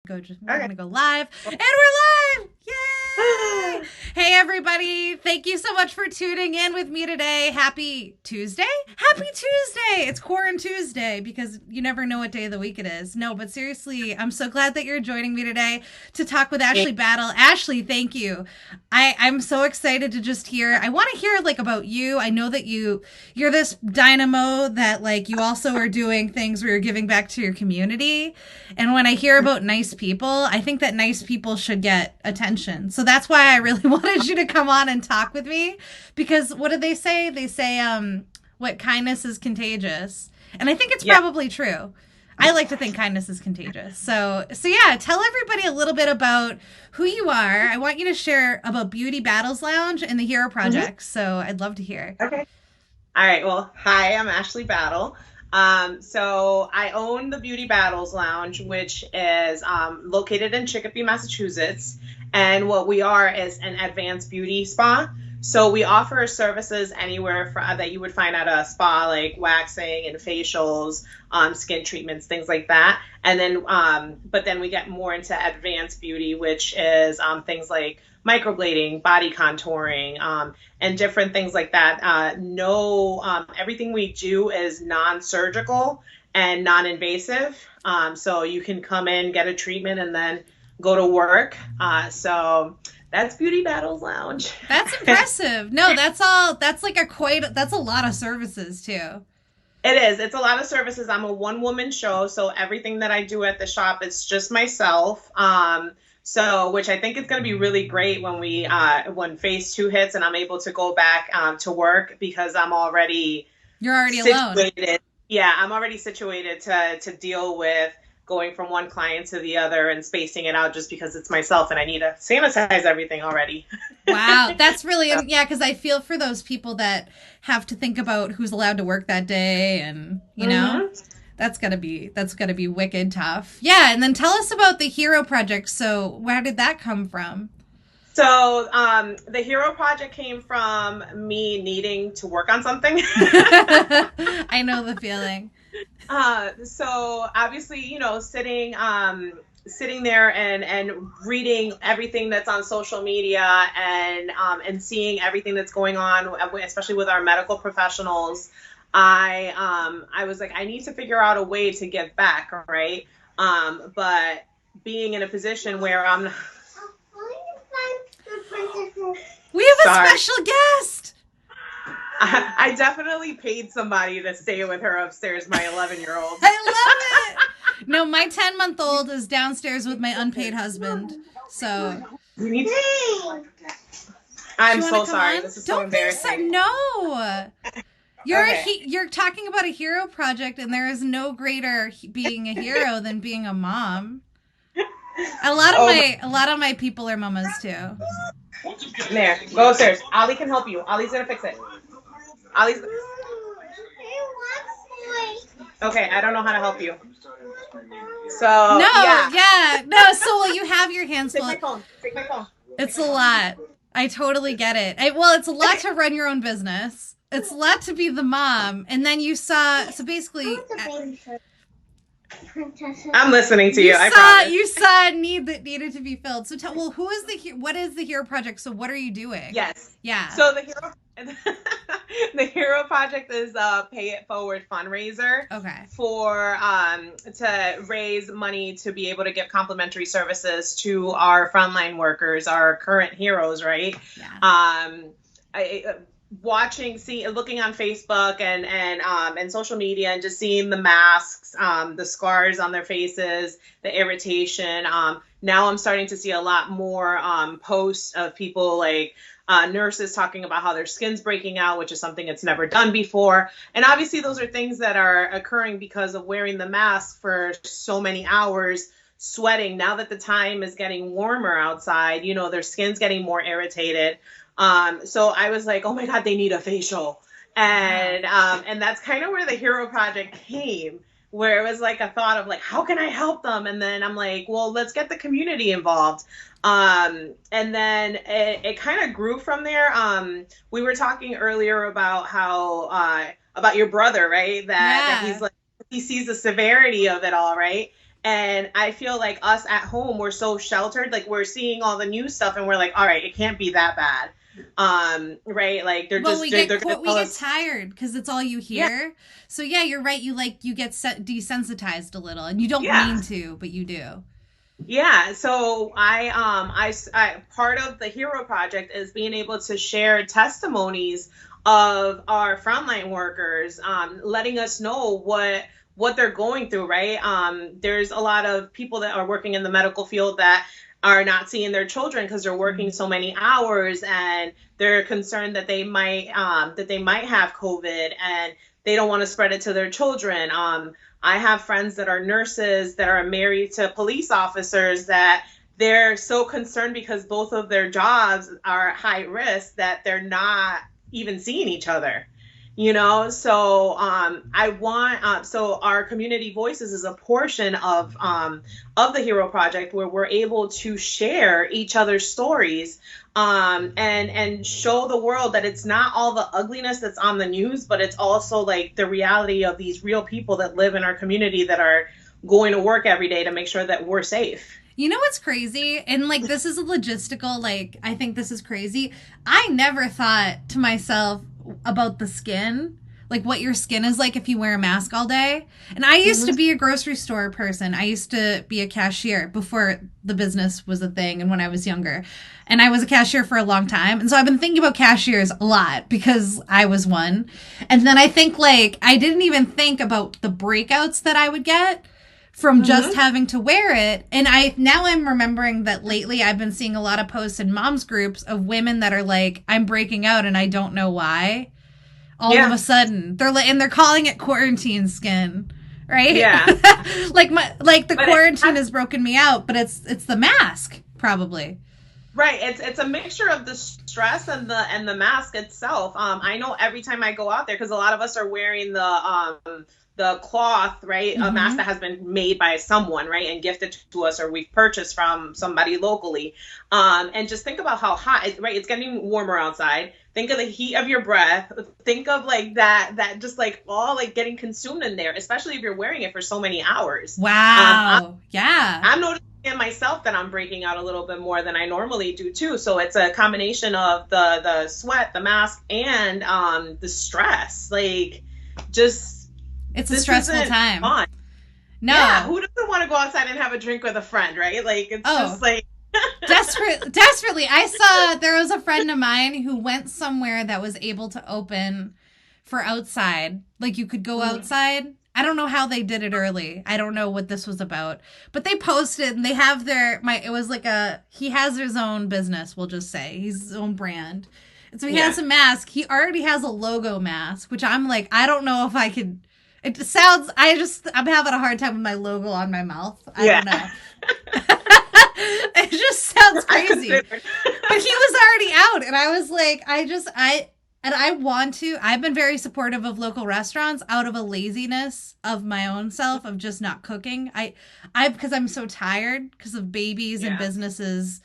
We're gonna go live, and we're live! Yay! Hey everybody! Thank you so much for tuning in with me today. Happy Tuesday! Happy Tuesday! It's Quarren Tuesday because you never know what day of the week it is. No, but seriously, I'm so glad that you're joining me today to talk with Ashley Battle. Ashley, thank you. I'm so excited to just hear. I want to hear about you. I know that you're this dynamo that you also are doing things where you're giving back to your community. And when I hear about nice people, I think that nice people should get attention. So that's why I really wanted you to come on and talk with me, because what do they say? They say, what kindness is contagious. And I think it's probably true. I like to think kindness is contagious. So yeah, tell everybody a little bit about who you are. I want you to share about Beauty Battles Lounge and the Hero Project. So I'd love to hear. Okay. All right. Well, hi, I'm Ashley Battle. So I own the Beauty Battles Lounge, which is located in Chicopee, Massachusetts. And what we are is an advanced beauty spa. So we offer services anywhere that you would find at a spa, like waxing and facials, skin treatments, things like that. And then, but then we get more into advanced beauty, which is things like microblading, body contouring, and different things like that. Everything we do is non-surgical and non-invasive. So you can come in, get a treatment, and then go to work. So that's Beauty Battles Lounge. That's impressive. No, that's a lot of services too. It is. It's a lot of services. I'm a one-woman show, so everything that I do at the shop is just myself. So, which I think is going to be really great when phase 2 hits and I'm able to go back to work, because you're already situated. Alone. Yeah, I'm already situated to deal with going from one client to the other and spacing it out, just because it's myself and I need to sanitize everything already. Wow, that's really, yeah, because I feel for those people that have to think about who's allowed to work that day, and you know, that's gotta be wicked tough. Yeah, and then tell us about the Hero Project. So where did that come from? So the Hero Project came from me needing to work on something. I know the feeling. So obviously, sitting there and reading everything that's on social media and seeing everything that's going on, especially with our medical professionals, I was like, I need to figure out a way to give back, right? But being in a position where we have a special guest. I definitely paid somebody to stay with her upstairs, my 11-year-old. I love it. No, my 10-month-old is downstairs with my unpaid husband. So I'm so sorry. On? This is so embarrassing. No. You're talking about a hero project, and there is no greater being a hero than being a mom. A lot of my people are mamas too. There, go upstairs. Ollie can help you. Ollie's gonna fix it. Okay, I don't know how to help you. So So you have your hands full. Take my phone. It's a lot. I totally get it. It's a lot to run your own business. It's a lot to be the mom, and then you saw. So basically, I'm listening to you. I promise. You saw a need that needed to be filled. So what is the Hero Project? So what are you doing? Yes. Yeah. So the Hero Project is a Pay It Forward fundraiser. Okay. For to raise money to be able to give complimentary services to our frontline workers, our current heroes, right? Yeah. Looking on Facebook and social media, and just seeing the masks, the scars on their faces, the irritation. Now I'm starting to see a lot more posts of people nurses talking about how their skin's breaking out, which is something it's never done before. And obviously those are things that are occurring because of wearing the mask for so many hours, sweating. Now that the time is getting warmer outside, their skin's getting more irritated. So I was like, oh my God, they need a facial. And that's kind of where the Hero Project came, where it was like a thought of how can I help them? And then I'm like, well, let's get the community involved. And then it kind of grew from there. We were talking earlier about how, about your brother, right? That he's he sees the severity of it all, right? And I feel like us at home, we're so sheltered. Like we're seeing all the news stuff and we're like, all right, it can't be that bad. Right? Like Well, they're gonna we tell get us. tired because it's all you Yeah, hear. So yeah, you're right. You get desensitized a little, and you don't yeah. mean to, but you do. Yeah, so I part of the Hero Project is being able to share testimonies of our frontline workers, letting us know what they're going through, right? There's a lot of people that are working in the medical field that are not seeing their children because they're working so many hours, and they're concerned that they might have COVID, and they don't want to spread it to their children. I have friends that are nurses that are married to police officers that they're so concerned because both of their jobs are high risk that they're not even seeing each other. So I want so our community voices is a portion of the Hero Project where we're able to share each other's stories, and show the world that it's not all the ugliness that's on the news, but it's also like the reality of these real people that live in our community that are going to work every day to make sure that we're safe. You know what's crazy? And like, this is a logistical, like, I think this is crazy. I never thought to myself about the skin, like what your skin is like if you wear a mask all day. And I used to be a grocery store person. I used to be a cashier before the business was a thing and when I was younger. And I was a cashier for a long time. And so I've been thinking about cashiers a lot because I was one. And then I think, like, I didn't even think about the breakouts that I would get from just having to wear it. And I'm remembering that lately I've been seeing a lot of posts in moms groups of women that are like, I'm breaking out and I don't know why. All of a sudden they're calling it quarantine skin, right? Yeah. like the But quarantine has broken me out, but it's the mask probably. Right. It's a mixture of the stress and the mask itself. I know every time I go out there, because a lot of us are wearing the cloth, right? A mask that has been made by someone, right, and gifted to us, or we've purchased from somebody locally. And just think about how hot, right? It's getting warmer outside. Think of the heat of your breath. Think of like that just like all like getting consumed in there, especially if you're wearing it for so many hours. Wow. Yeah. I'm noticing in myself that I'm breaking out a little bit more than I normally do too. So it's a combination of the sweat, the mask, and the stress. Like, just it's a stressful time. Fun. No. Yeah, who doesn't want to go outside and have a drink with a friend, right? Like, it's just like desperately. I saw there was a friend of mine who went somewhere that was able to open for outside. Like, you could go outside. I don't know how they did it early. I don't know what this was about. But they posted and they have it was like he has his own business, we'll just say. He's his own brand. And so he has a mask. He already has a logo mask, which I'm like, I don't know if I could. I'm having a hard time with my logo on my mouth. I don't know. It just sounds crazy. But he was already out, and I was like, I've been very supportive of local restaurants out of a laziness of my own self of just not cooking. Because I'm so tired because of babies and businesses.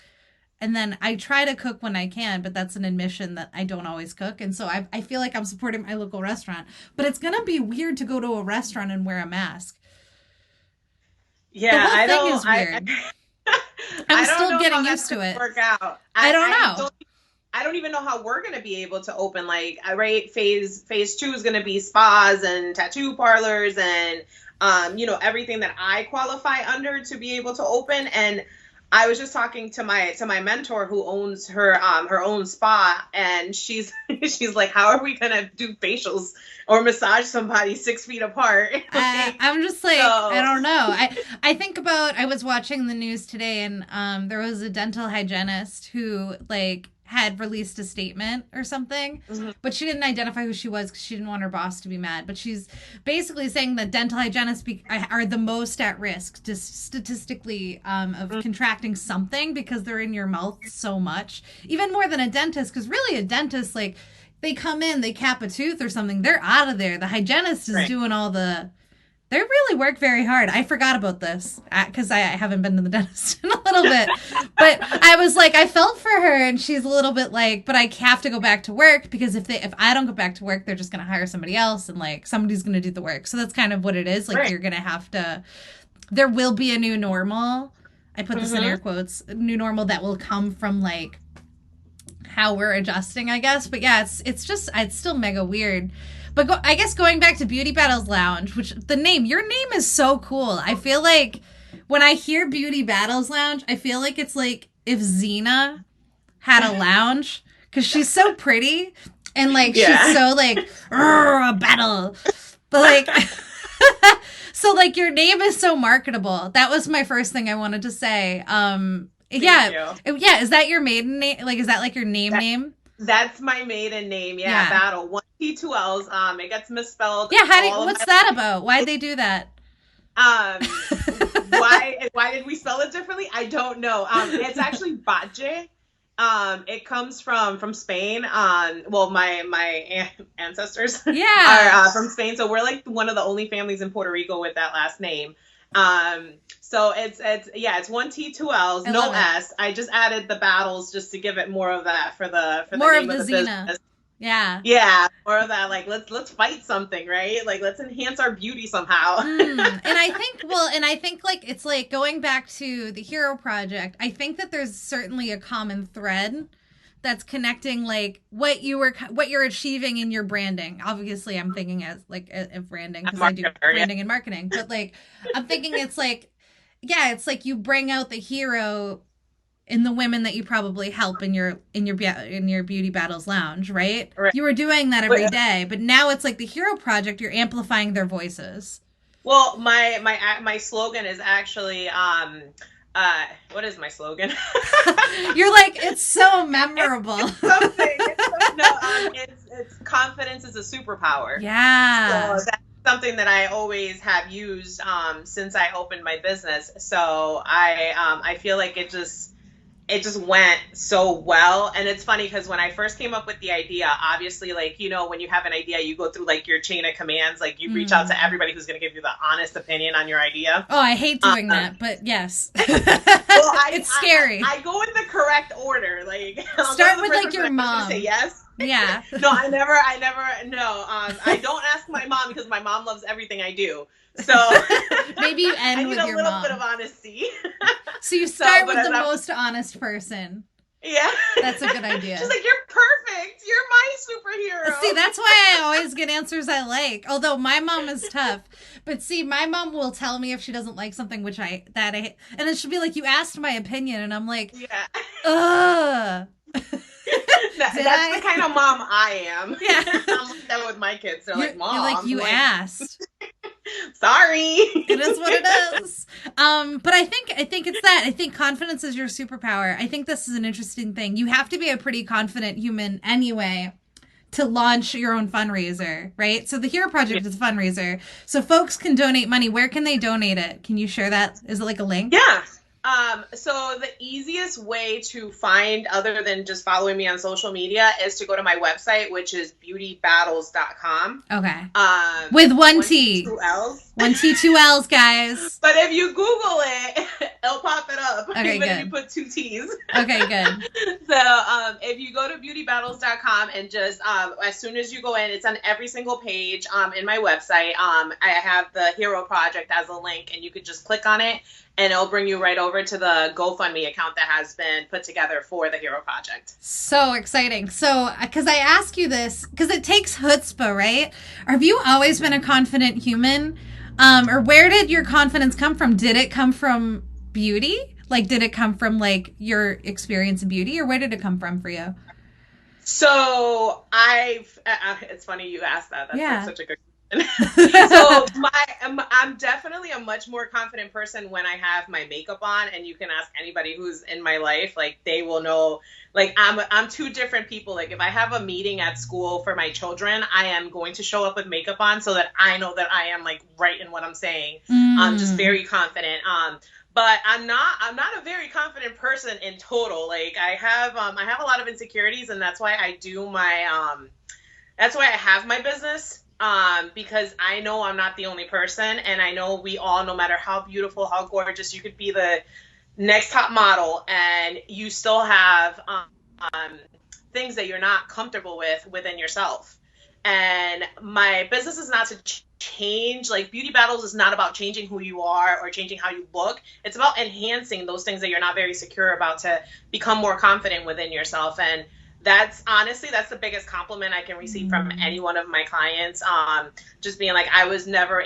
And then I try to cook when I can, but that's an admission that I don't always cook. And so I feel like I'm supporting my local restaurant. But it's going to be weird to go to a restaurant and wear a mask. Yeah, the whole thing is weird. I'm still getting used to it. Work out. I don't know. I don't even know how we're going to be able to open. Like, right, phase 2 is going to be spas and tattoo parlors and everything that I qualify under to be able to open. And I was just talking to my mentor who owns her own spa, and she's like, how are we gonna do facials or massage somebody 6 feet apart? I'm just like, I don't know. I think about, I was watching the news today, and there was a dental hygienist who had released a statement or something, but she didn't identify who she was because she didn't want her boss to be mad. But she's basically saying that dental hygienists are the most at risk, just statistically, of contracting something because they're in your mouth so much, even more than a dentist. Because really, a dentist, like, they come in, they cap a tooth or something, they're out of there. The hygienist is doing all the. They really work very hard. I forgot about this because I haven't been to the dentist in a little bit. But I was like, I felt for her, and she's a little bit like, but I have to go back to work because if I don't go back to work, they're just going to hire somebody else, and somebody's going to do the work. So that's kind of what it is. You're going to have to there will be a new normal. I put this in Mm-hmm. air quotes, a new normal that will come from like how we're adjusting, I guess. But yeah, it's still mega weird. But I guess going back to Beauty Battles Lounge, which your name is so cool. I feel like when I hear Beauty Battles Lounge, I feel like it's like if Xena had a lounge because she's so pretty and like Yeah. she's so like a battle, but like. So like your name is so marketable. That was my first thing I wanted to say. Yeah. Yeah, is that your maiden name? Like is that like your name? That's my maiden name. Yeah. Battle. 1 T 2 L's. It gets misspelled. Yeah, what's that about? Why'd they do that? Why did we spell it differently? I don't know. It's actually Bache. It comes from Spain. Well, my ancestors are from Spain, so we're like one of the only families in Puerto Rico with that last name. So it's 1 T 2 L's, no S. I just added the battles just to give it more of that for the more name of the Xena. Business. Yeah, more of that. Like let's fight something, right? Like let's enhance our beauty somehow. And I think like it's like going back to the Hero Project. I think that there's certainly a common thread that's connecting like what you're achieving in your branding. Obviously, I'm thinking as like of branding because I do branding and marketing. But like I'm thinking it's like you bring out the hero in the women that you probably help in your Beauty Battles Lounge, right? You were doing that every day, but now it's like the Hero Project. You're amplifying their voices. Well, my slogan is actually what is my slogan? You're like, it's so memorable. It's confidence is a superpower. Yeah. So that's something that I always have used since I opened my business. So I feel like it just went so well. And it's funny because when I first came up with the idea, obviously, like, you know, when you have an idea, you go through like your chain of commands, like you reach out to everybody who's going to give you the honest opinion on your idea. Oh, I hate doing that, but yes. It's scary. I go in the correct order. Like start with like your mom. Say yes. Yeah. No, I never, no. I don't ask my mom because my mom loves everything I do. So maybe you end with your mom. I need a little bit of honesty. So you start with the most honest person. Yeah. That's a good idea. She's like, you're perfect. You're my superhero. See, that's why I always get answers I like. Although my mom is tough. But see, my mom will tell me if she doesn't like something, and then she'll be like, you asked my opinion. And I'm like, yeah. Ugh. That's the kind of mom I am. Yeah. I'm like that with my kids. They're like, Mom. You're like, you asked. Sorry. It is what it is. But I think it's that. I think confidence is your superpower. I think this is an interesting thing. You have to be a pretty confident human anyway to launch your own fundraiser, right? So the Hero Project is a fundraiser. So folks can donate money. Where can they donate it? Can you share that? Is it like a link? Yeah. So the easiest way to find, other than just following me on social media, is to go to my website, which is beautybattles.com. Okay. With 1 T. 2 L's. 1 T, 2 L's, guys. But if you Google it, it'll pop it up. Okay, even good. if you put 2 T's. Okay, good. So if you go to beautybattles.com and just as soon as you go in, it's on every single page in my website. I have the Hero Project as a link, and you could just click on it. And it'll bring you right over to the GoFundMe account that has been put together for the Hero Project. So exciting. So, because I ask you this, because it takes chutzpah, right? Have you always been a confident human? Or where did your confidence come from? Did it come from beauty? Like, did it come from, like, your experience in beauty? Or where did it come from for you? So, it's funny you asked that. That's like such a good so I'm definitely a much more confident person when I have my makeup on, and you can ask anybody who's in my life, like they will know, like I'm two different people. Like if I have a meeting at school for my children, I am going to show up with makeup on so that I know that I am like right in what I'm saying. I'm just very confident. But I'm not a very confident person in total. Like I have a lot of insecurities, and that's why I do my that's why I have my business. Because I know I'm not the only person, and I know we all, no matter how beautiful, how gorgeous, you could be the next top model, and you still have things that you're not comfortable with within yourself. And my business is not to change. Like, Beauty Battles is not about changing who you are or changing how you look. It's about enhancing those things that you're not very secure about to become more confident within yourself. And that's honestly, that's the biggest compliment I can receive from any one of my clients. Just being like, I was never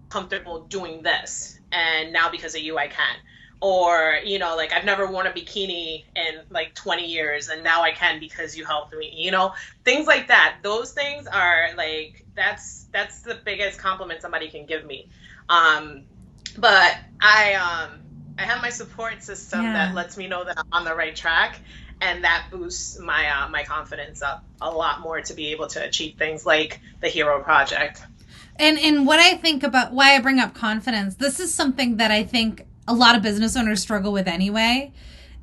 comfortable doing this, and now because of you, I can. Or, you know, like, I've never worn a bikini in like 20 years, and now I can because you helped me, you know, things like that. Those things are like, that's the biggest compliment somebody can give me. But I have my support system that lets me know that I'm on the right track, and that boosts my my confidence up a lot more to be able to achieve things like the Hero Project. And what I think about why I bring up confidence, this is something that I think a lot of business owners struggle with anyway,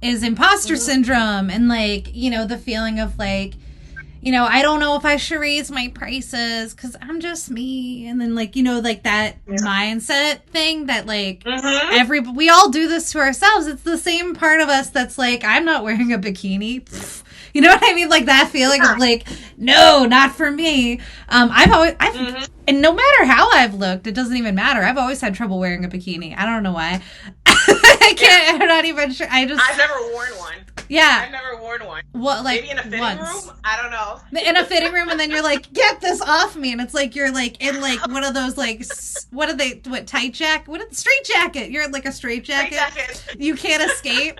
is imposter syndrome, and like, you know, the feeling of like, you know, I don't know if I should raise my prices because I'm just me. And then, like, you know, like that mindset thing that like we all do this to ourselves. It's the same part of us that's like, I'm not wearing a bikini. You know what I mean? Like that feeling of like, no, not for me. And no matter how I've looked, it doesn't even matter. I've always had trouble wearing a bikini. I don't know why. I can't. I'm not even sure. I've never worn one. Yeah. I've never worn one. What, like, maybe in a fitting room? I don't know. In a fitting room, and then you're like, get this off me. And it's like, you're like in like one of those like, tight jacket? Straight jacket. You're in like a straight jacket. You can't escape.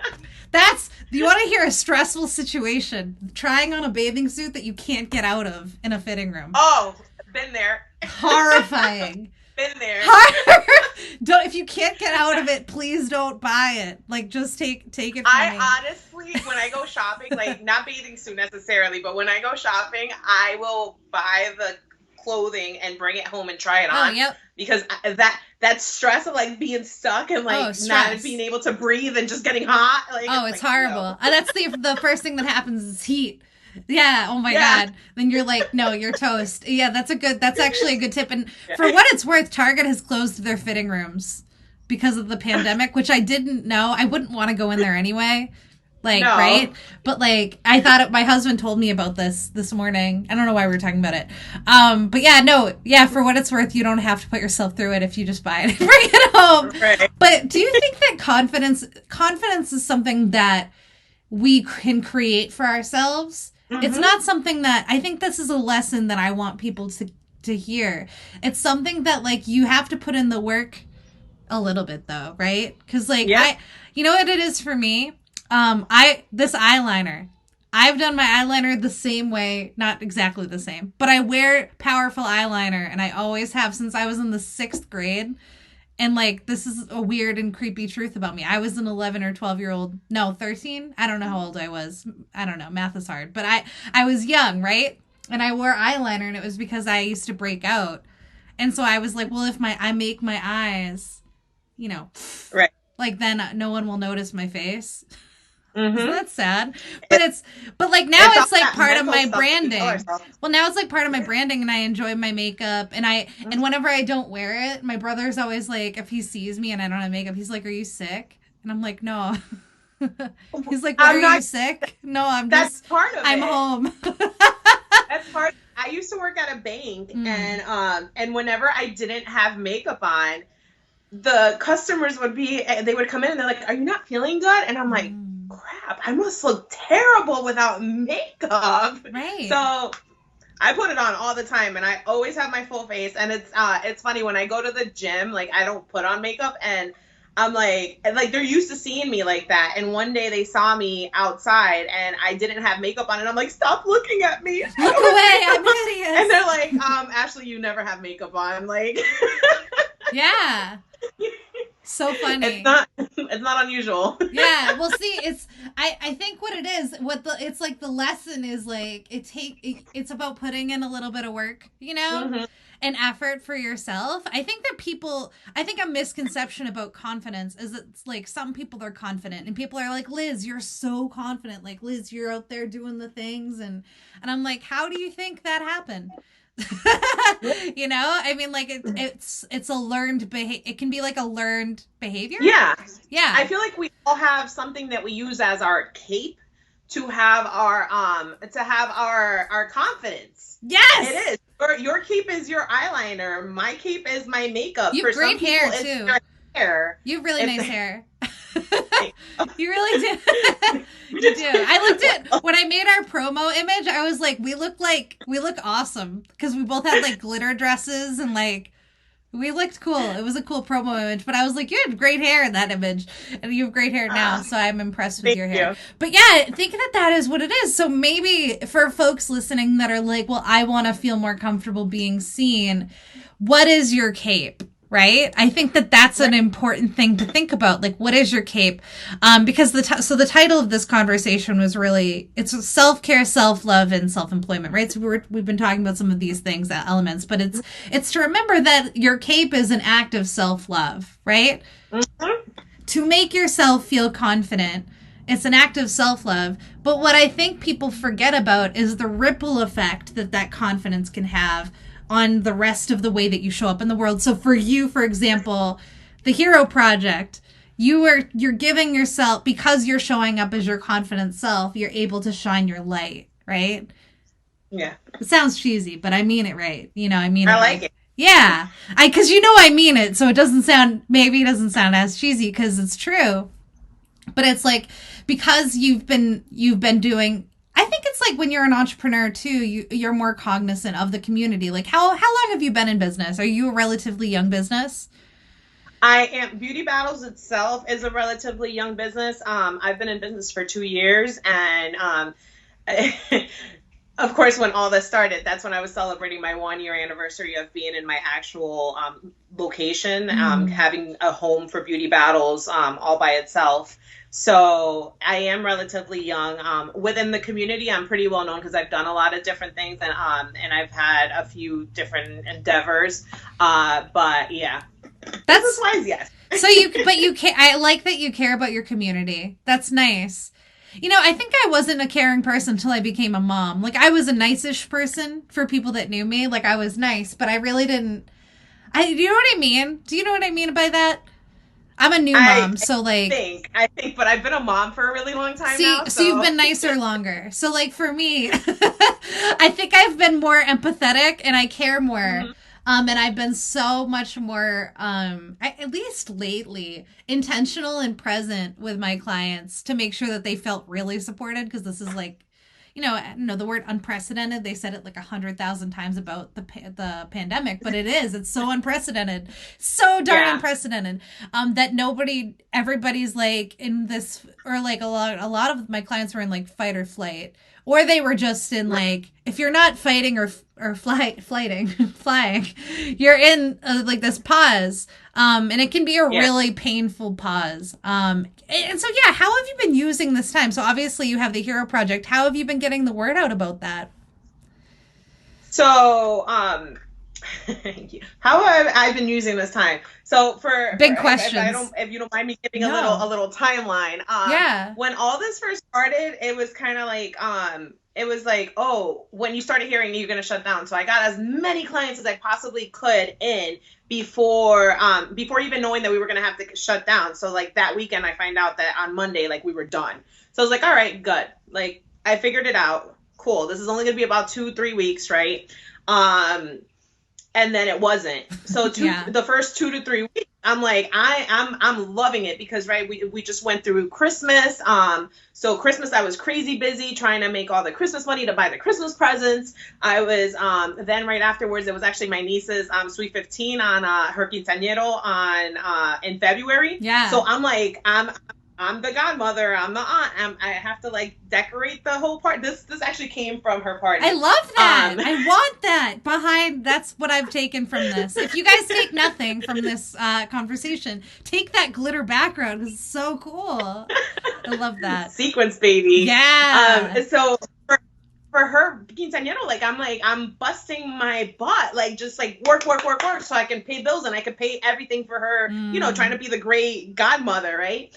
You want to hear a stressful situation. Trying on a bathing suit that you can't get out of in a fitting room. Oh, been there. Horrifying. Been there. If you can't get out of it, please don't buy it. Like, just take it from me. Honestly, when I go shopping, like, not bathing suit necessarily, but when I go shopping, I will buy the clothing and bring it home and try it on. Yep. Because that stress of like being stuck and like not being able to breathe and just getting hot. Like, it's horrible. No. That's the first thing that happens is heat. Yeah. Oh my God. Then you're like, no, you're toast. Yeah. That's actually a good tip. And for what it's worth, Target has closed their fitting rooms because of the pandemic, which I didn't know. I wouldn't want to go in there anyway. Like, no. Right? But like, I thought my husband told me about this morning. I don't know why we were talking about it. But yeah, no. Yeah. For what it's worth, you don't have to put yourself through it if you just buy it and bring it home. Right. But do you think that confidence is something that we can create for ourselves? It's not something that, I think this is a lesson that I want people to hear. It's something that like you have to put in the work a little bit though, right? Because like, you know what it is for me? This eyeliner, I've done my eyeliner the same way, not exactly the same, but I wear powerful eyeliner, and I always have since I was in the 6th grade. And like, this is a weird and creepy truth about me. I was an 11 or 12-year-old, no, 13. I don't know how old I was. I don't know. Math is hard, but I was young, right? And I wore eyeliner, and it was because I used to break out. And so I was like, well, if I make my eyes, you know, right, like then no one will notice my face. So that's sad, but like now it's like part of my branding. Well, now it's like part of my branding, and I enjoy my makeup, and and whenever I don't wear it, my brother's always like, if he sees me and I don't have makeup, he's like, "Are you sick?" And I'm like, "No." He's like, "Are you sick?" No, that's part of it. I'm home. That's part. I used to work at a bank, and whenever I didn't have makeup on, the customers would come in and they're like, "Are you not feeling good?" And I'm like, crap, I must look terrible without makeup. Right. So I put it on all the time, and I always have my full face. And it's funny when I go to the gym, like I don't put on makeup, and I'm like they're used to seeing me like that. And one day they saw me outside and I didn't have makeup on, and I'm like, stop looking at me. Look away, I'm hideous. And they're like, Ashley, you never have makeup on. Like, yeah. So funny. It's not unusual. Yeah. Well, see, I think what it is, it's like the lesson is like, it's about putting in a little bit of work, you know, and effort for yourself. I think a misconception about confidence is that it's like some people are confident and people are like, Liz, you're so confident. Like, Liz, you're out there doing the things. And I'm like, how do you think that happened? You know, I mean, like it's a learned it can be like a learned behavior. Yeah I feel like we all have something that we use as our cape to have our confidence. Yes, it is. Your cape is your eyeliner. My cape is my makeup. You For have some great hair people, it's too. their hair. You have really It's nice hair. You really do. You do. I looked at when I made our promo image. I was like, we look awesome because we both had like glitter dresses and like we looked cool. It was a cool promo image. But I was like, you had great hair in that image, and you have great hair now. So I'm impressed with thank your hair. you. But yeah, think that is what it is. So maybe for folks listening that are like, well, I want to feel more comfortable being seen. What is your cape? Right? I think that's an important thing to think about. Like, what is your cape? Because the title of this conversation was really, it's self-care, self-love, and self-employment, right? So we've been talking about some of these things, elements, but it's to remember that your cape is an act of self-love, right? Mm-hmm. To make yourself feel confident. It's an act of self-love. But what I think people forget about is the ripple effect that confidence can have on the rest of the way that you show up in the world. So for you, for example, the Hero Project, you're giving yourself, because you're showing up as your confident self, you're able to shine your light, right? Yeah. It sounds cheesy, but I mean it right. I mean I it like right. it. Yeah. Because I mean it, so it doesn't sound as cheesy because it's true. But it's like, because you've been doing, I think it's like when you're an entrepreneur too, you're more cognizant of the community. Like how long have you been in business? Are you a relatively young business? I am. Beauty Battles itself is a relatively young business. I've been in business for 2 years, and of course, when all this started, that's when I was celebrating my 1 year anniversary of being in my actual location, having a home for Beauty Battles all by itself. So I am relatively young. Within the community, I'm pretty well known because I've done a lot of different things, and I've had a few different endeavors. But yeah, That's wise, yes. So I like that you care about your community. That's nice. I think I wasn't a caring person until I became a mom. Like, I was a nice-ish person for people that knew me. Like, I was nice, but I really didn't. You know what I mean? Do you know what I mean by that? I'm a new mom, so like. I think, but I've been a mom for a really long time now. So you've been nicer longer. So, like, for me, I think I've been more empathetic and I care more. Mm-hmm. And I've been so much more, at least lately, intentional and present with my clients to make sure that they felt really supported. Because this is like, the word unprecedented. They said it like 100,000 times about the pandemic, but it's so unprecedented, so darn unprecedented, that everybody's like in this, or like a lot of my clients were in like fight or flight. Or they were just in like, if you're not fighting or flying, you're in like this pause. And it can be a really painful pause. And so, how have you been using this time? So obviously you have the Hero Project. How have you been getting the word out about that? So, how have I been using this time? So big questions. If you don't mind me giving a little timeline. When all this first started, it was kind of like, it was like, oh, when you started hearing you're going to shut down. So I got as many clients as I possibly could in before even knowing that we were going to have to shut down. So like that weekend, I find out that on Monday, like we were done. So I was like, all right, good. Like I figured it out. Cool. This is only going to be about 2-3 weeks. Right. And then it wasn't. So the first 2 to 3 weeks, I'm like, I'm loving it because, right, we just went through Christmas. So Christmas, I was crazy busy trying to make all the Christmas money to buy the Christmas presents. I was, then right afterwards, it was actually my niece's Sweet 15 on her quinceañero in February. Yeah. So I'm like, I'm the godmother. I'm the aunt. I have to like decorate the whole part. This actually came from her party. I love that. I want that that's what I've taken from this. If you guys take nothing from this conversation, take that glitter background because it's so cool. I love that. Sequence, baby. Yeah. So for her quinceañero, like I'm busting my butt, like just like work so I can pay bills and I can pay everything for her, trying to be the great godmother, right?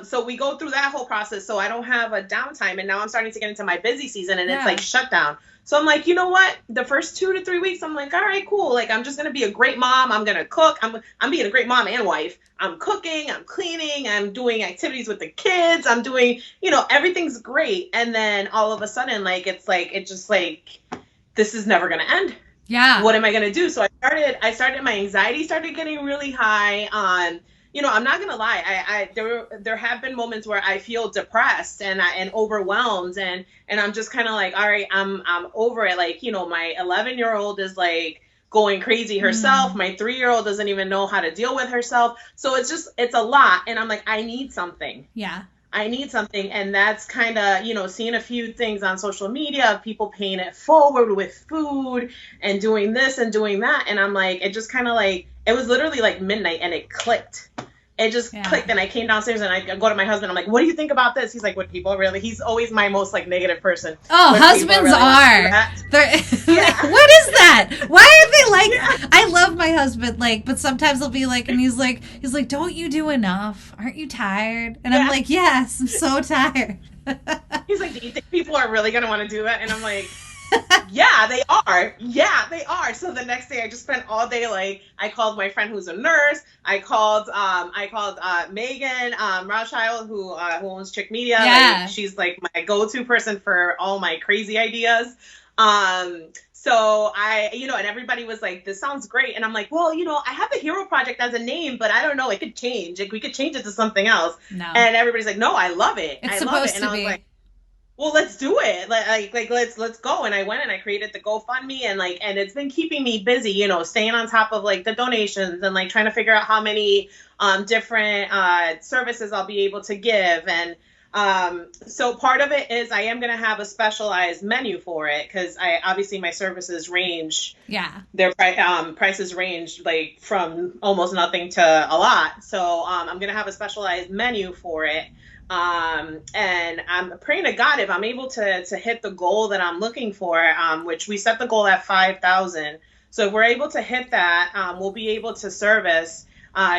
So we go through that whole process so I don't have a downtime, and now I'm starting to get into my busy season and it's like shutdown. So I'm like, you know what? The first 2 to 3 weeks, I'm like, all right, cool. Like, I'm just going to be a great mom. I'm going to cook. I'm being a great mom and wife. I'm cooking. I'm cleaning. I'm doing activities with the kids. I'm doing, everything's great. And then all of a sudden, like, it's just like, this is never going to end. Yeah. what am I going to do? So my anxiety started getting really high. I'm not going to lie. There have been moments where I feel depressed and overwhelmed, and I'm just kind of like, all right, I'm over it. Like, my 11-year-old is like going crazy herself. My 3-year-old doesn't even know how to deal with herself. So it's a lot. And I'm like, I need something. Yeah. I need something. And that's kind of, seeing a few things on social media of people paying it forward with food and doing this and doing that. And I'm like, it just kind of like, it was literally like midnight and it clicked. It just clicked, and I came downstairs and I go to my husband. I'm like, what do you think about this? He's like, what people really? He's always my most like negative person. Oh, husbands really are. What is that? Why are they like? Yeah. I love my husband, like, but sometimes he'll be like, and he's like, don't you do enough? Aren't you tired? And I'm like, yes, I'm so tired. He's like, do you think people are really gonna want to do that? And I'm like, yeah, they are. Yeah, they are. So the next day I just spent all day, like, I called my friend who's a nurse. I called Megan Rothschild, who owns Chick Media. Yeah. Like, she's like my go-to person for all my crazy ideas. So and everybody was like, this sounds great. And I'm like, well, I have the Hero Project as a name, but I don't know, it could change. Like, we could change it to something else. No. And everybody's like, no, I love it. It's I love it. supposed And to I was be. like, well, let's do it. Like let's go. And I went and I created the GoFundMe, and it's been keeping me busy, staying on top of like the donations and like trying to figure out how many different services I'll be able to give. And so part of it is I am going to have a specialized menu for it, because obviously my services range. Yeah. Their prices range like from almost nothing to a lot. So I'm going to have a specialized menu for it. And I'm praying to God if I'm able to hit the goal that I'm looking for, which we set the goal at 5,000. So if we're able to hit that, we'll be able to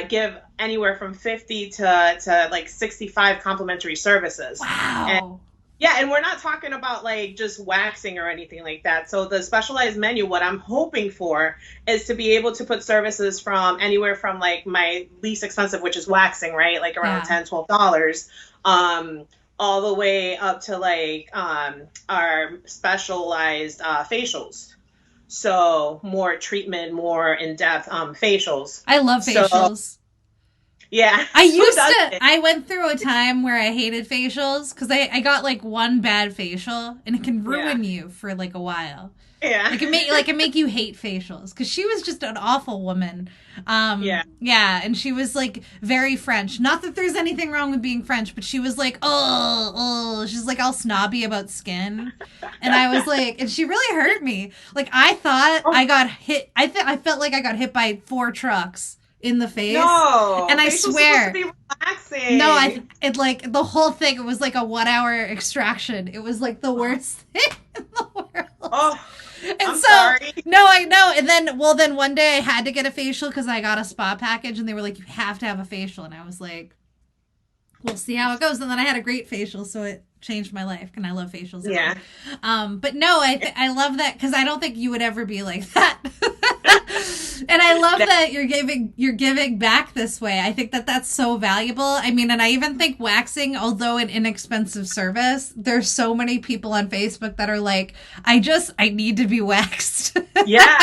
give anywhere from 50 to like 65 complimentary services. Wow. And we're not talking about like just waxing or anything like that. So the specialized menu, what I'm hoping for is to be able to put services from anywhere from like my least expensive, which is waxing, right? Like around $10, $12, all the way up to like our specialized facials. So more treatment, more in-depth facials. I love facials. Yeah. I went through a time where I hated facials because I got like one bad facial and it can ruin you for like a while. Yeah. It can make you hate facials, because she was just an awful woman. Yeah. And she was like very French. Not that there's anything wrong with being French, but she was like, she's like all snobby about skin. And I was like, and she really hurt me. Like, I thought I got hit. I felt like I got hit by 4 trucks in the face. No, and I swear, supposed to be relaxing. No, it like the whole thing. It was like a 1-hour extraction. It was like the worst thing in the world. Oh, I'm sorry. No, I know. And then one day I had to get a facial because I got a spa package, and they were like, you have to have a facial, and I was like, we'll see how it goes. And then I had a great facial, so it changed my life, and I love facials. Yeah. But no, I love that, because I don't think you would ever be like that. And I love that you're giving back this way. I think that that's so valuable. I mean, and I even think waxing, although an inexpensive service, there's so many people on Facebook that are like, I need to be waxed. Yeah.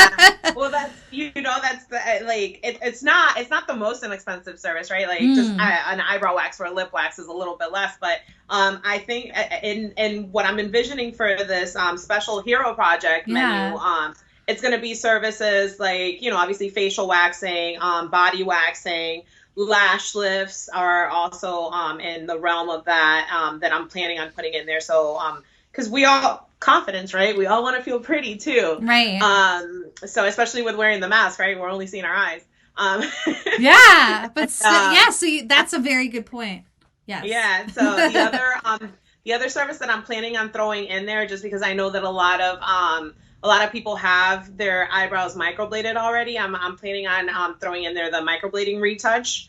Well, that's the like it's not the most inexpensive service, right? Like just an eyebrow wax or a lip wax is a little bit less, but I think in what I'm envisioning for this special Hero Project menu, it's going to be services like, obviously facial waxing, body waxing, lash lifts are also in the realm of that that I'm planning on putting in there. So because we all confidence, right? We all want to feel pretty too, right? So especially with wearing the mask, right? We're only seeing our eyes. Yeah, but so that's a very good point. Yes. Yeah. So the other service that I'm planning on throwing in there, just because I know that a lot of people have their eyebrows microbladed already. I'm planning on throwing in there the microblading retouch,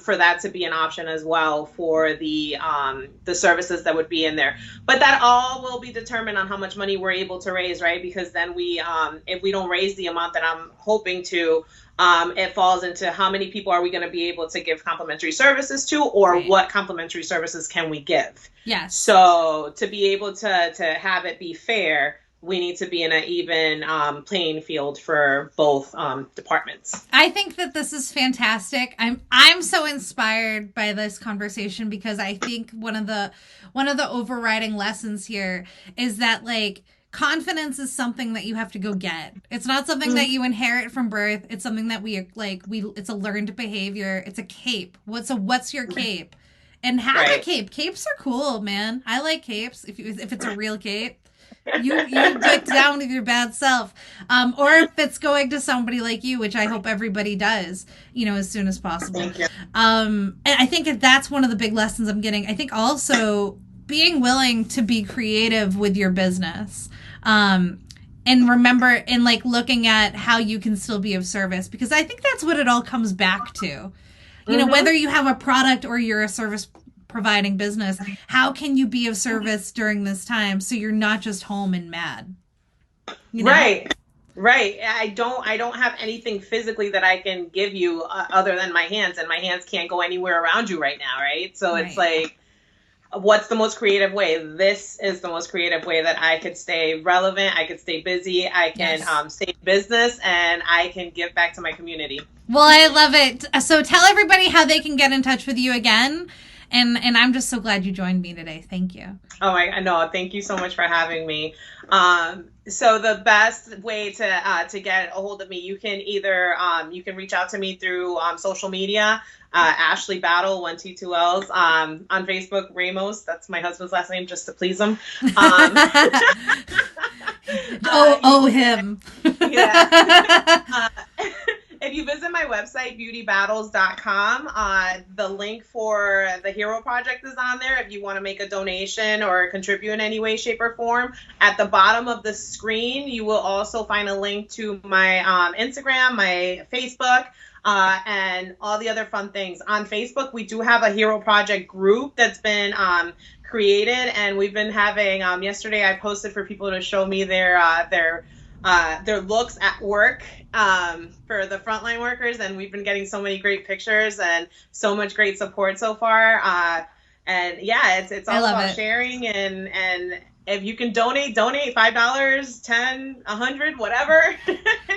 for that to be an option as well for the services that would be in there. But that all will be determined on how much money we're able to raise, right? Because then if we don't raise the amount that I'm hoping to, it falls into how many people are we going to be able to give complimentary services to, or what complimentary services can we give? Yes. So to be able to have it be fair, we need to be in an even playing field for both departments. I think that this is fantastic. I'm so inspired by this conversation because I think one of the overriding lessons here is that like confidence is something that you have to go get. It's not something that you inherit from birth. It's something that we it's a learned behavior. It's a cape. What's your cape? And have a cape. Capes are cool, man. I like capes if it's a real cape. You get down with your bad self. Or if it's going to somebody like you, which I hope everybody does, as soon as possible. Thank you. And I think that's one of the big lessons I'm getting. I think also being willing to be creative with your business. And remember, and like looking at how you can still be of service, because I think that's what it all comes back to. Whether you have a product or you're a service providing business, how can you be of service during this time so you're not just home and mad? Right. I don't have anything physically that I can give you other than my hands, and my hands can't go anywhere around you right now, right? So it's like, what's the most creative way? This is the most creative way that I could stay relevant, I could stay busy, I can stay in business, and I can give back to my community. Well, I love it. So tell everybody how they can get in touch with you again. And I'm just so glad you joined me today. Thank you. Oh, I know. Thank you so much for having me. So the best way to get a hold of me, you can either you can reach out to me through social media, Ashley Battle 1 T 2 L's on Facebook, Ramos. That's my husband's last name, just to please him. Him. Yeah. If you visit my website, beautybattles.com, the link for the Hero Project is on there if you want to make a donation or contribute in any way, shape, or form. At the bottom of the screen, you will also find a link to my Instagram, my Facebook, and all the other fun things. On Facebook, we do have a Hero Project group that's been created, and we've been having, yesterday I posted for people to show me their looks at work for the frontline workers, and we've been getting so many great pictures and so much great support so far. And yeah, it's all about sharing, and if you can donate $5, $10, $100, whatever.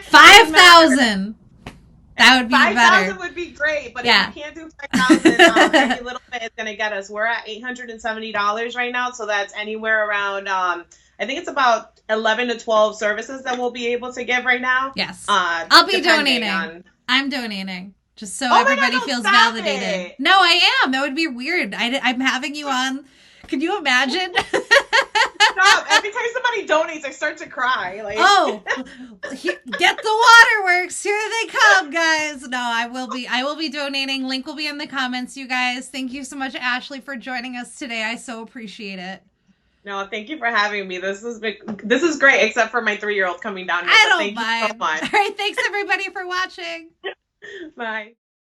5,000. That would be 5,000 would be great, but if you can't do 5,000, any little bit is going to get us. We're at $870 right now, so that's anywhere around. I think it's about 11 to 12 services that we'll be able to give right now. Yes. I'll be donating. I'm donaning. Just so everybody feels validated. No, I am. That would be weird. I'm having you on. Can you imagine? Stop. Every time somebody donates, I start to cry. Like, get the waterworks. Here they come, guys. No, I will be donating. Link will be in the comments, you guys. Thank you so much, Ashley, for joining us today. I so appreciate it. No, thank you for having me. This is great, except for my 3-year-old coming down here. I don't mind. Thank you so much. All right, thanks everybody for watching. Bye.